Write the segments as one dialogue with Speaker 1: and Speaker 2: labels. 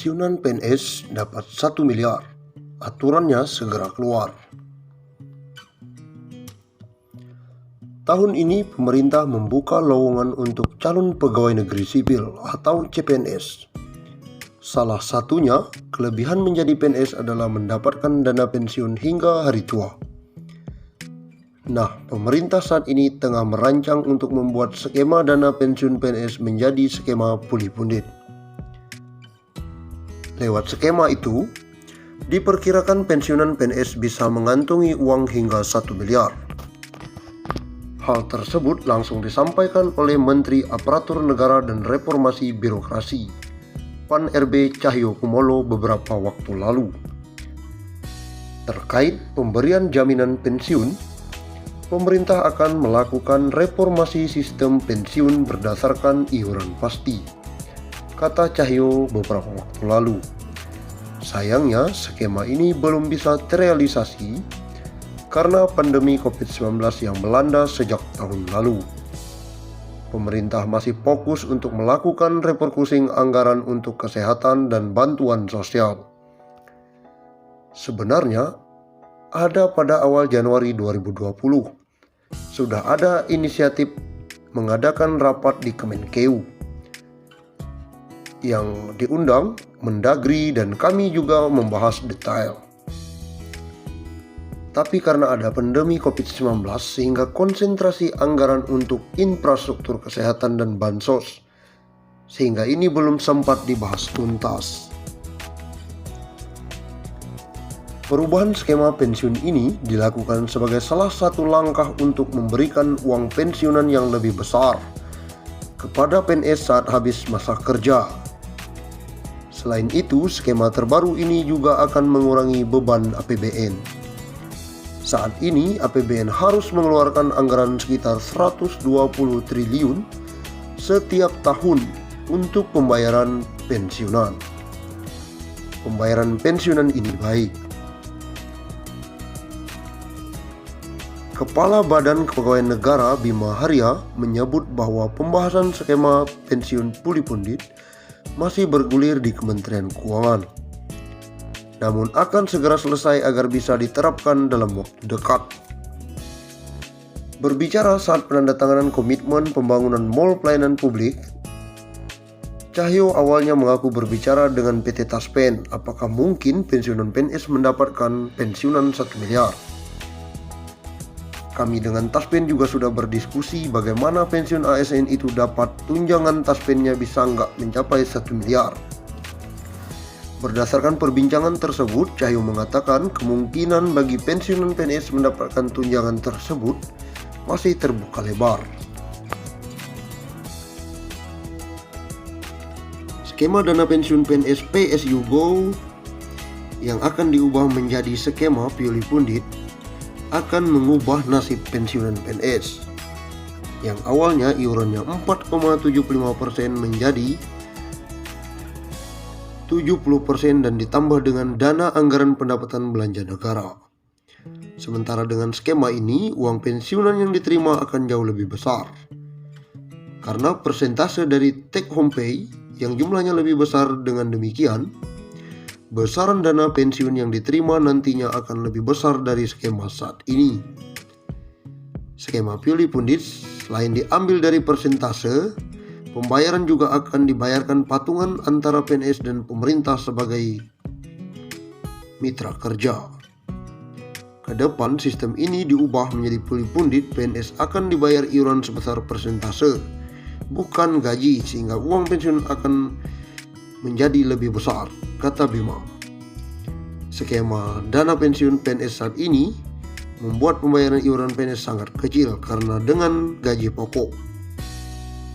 Speaker 1: Pensiunan PNS dapat 1 miliar. Aturannya segera keluar. Tahun ini pemerintah membuka lowongan untuk calon pegawai negeri sipil atau CPNS. Salah satunya, kelebihan menjadi PNS adalah mendapatkan dana pensiun hingga hari tua. Nah, pemerintah saat ini tengah merancang untuk membuat skema dana pensiun PNS menjadi skema pulih pundit. Lewat skema itu, diperkirakan pensiunan PNS bisa mengantongi uang hingga 1 miliar. Hal tersebut langsung disampaikan oleh Menteri Aparatur Negara dan Reformasi Birokrasi, PAN RB Cahyokumolo beberapa waktu lalu. Terkait pemberian jaminan pensiun, pemerintah akan melakukan reformasi sistem pensiun berdasarkan iuran pasti, kata Cahyo beberapa waktu lalu. Sayangnya, skema ini belum bisa terrealisasi karena pandemi COVID-19 yang melanda sejak tahun lalu. Pemerintah masih fokus untuk melakukan refocusing anggaran untuk kesehatan dan bantuan sosial. Sebenarnya, ada pada awal Januari 2020, sudah ada inisiatif mengadakan rapat di Kemenkeu yang diundang Mendagri dan kami juga membahas detail. Tapi karena ada pandemi COVID-19 sehingga konsentrasi anggaran untuk infrastruktur kesehatan dan bansos, sehingga ini belum sempat dibahas tuntas. Perubahan skema pensiun ini dilakukan sebagai salah satu langkah untuk memberikan uang pensiunan yang lebih besar kepada PNS saat habis masa kerja. Selain itu, skema terbaru ini juga akan mengurangi beban APBN. Saat ini, APBN harus mengeluarkan anggaran sekitar 120 triliun setiap tahun untuk pembayaran pensiunan. Pembayaran pensiunan ini baik. Kepala Badan Kepegawaian Negara Bima Arya menyebut bahwa pembahasan skema pensiun pulih pundit masih bergulir di Kementerian Keuangan, namun akan segera selesai agar bisa diterapkan dalam waktu dekat. Berbicara saat penandatanganan komitmen pembangunan Mall Pelayanan Publik, Cahyo awalnya mengaku berbicara dengan PT Taspen apakah mungkin pensiunan PNS mendapatkan pensiunan 1 miliar. Kami dengan Taspen juga sudah berdiskusi bagaimana pensiun ASN itu dapat tunjangan Taspennya bisa nggak mencapai 1 miliar. Berdasarkan perbincangan tersebut, Cahyo mengatakan kemungkinan bagi pensiunan PNS mendapatkan tunjangan tersebut masih terbuka lebar. Skema dana pensiun PNS PSU GO yang akan diubah menjadi skema pulih pundit akan mengubah nasib pensiunan PNS yang awalnya iurannya 4,75% menjadi 70% dan ditambah dengan dana anggaran pendapatan belanja negara. Sementara dengan skema ini, uang pensiunan yang diterima akan jauh lebih besar karena persentase dari take home pay yang jumlahnya lebih besar. Dengan demikian, besaran dana pensiun yang diterima nantinya akan lebih besar dari skema saat ini. Skema pulih pundit selain diambil dari persentase, pembayaran juga akan dibayarkan patungan antara PNS dan pemerintah sebagai mitra kerja. Kedepan sistem ini diubah menjadi pulih pundit, PNS akan dibayar iuran sebesar persentase, bukan gaji, sehingga uang pensiun akan menjadi lebih besar, kata Bima. Skema dana pensiun PNS saat ini membuat pembayaran iuran PNS sangat kecil karena dengan gaji pokok,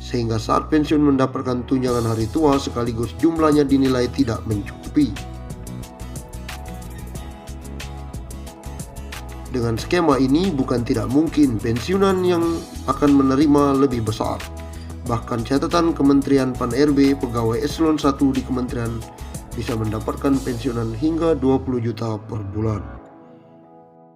Speaker 1: sehingga saat pensiun mendapatkan tunjangan hari tua sekaligus jumlahnya dinilai tidak mencukupi. Dengan skema ini bukan tidak mungkin pensiunan yang akan menerima lebih besar. Bahkan catatan Kementerian PAN RB pegawai eselon 1 di kementerian bisa mendapatkan pensiunan hingga 20 juta per bulan.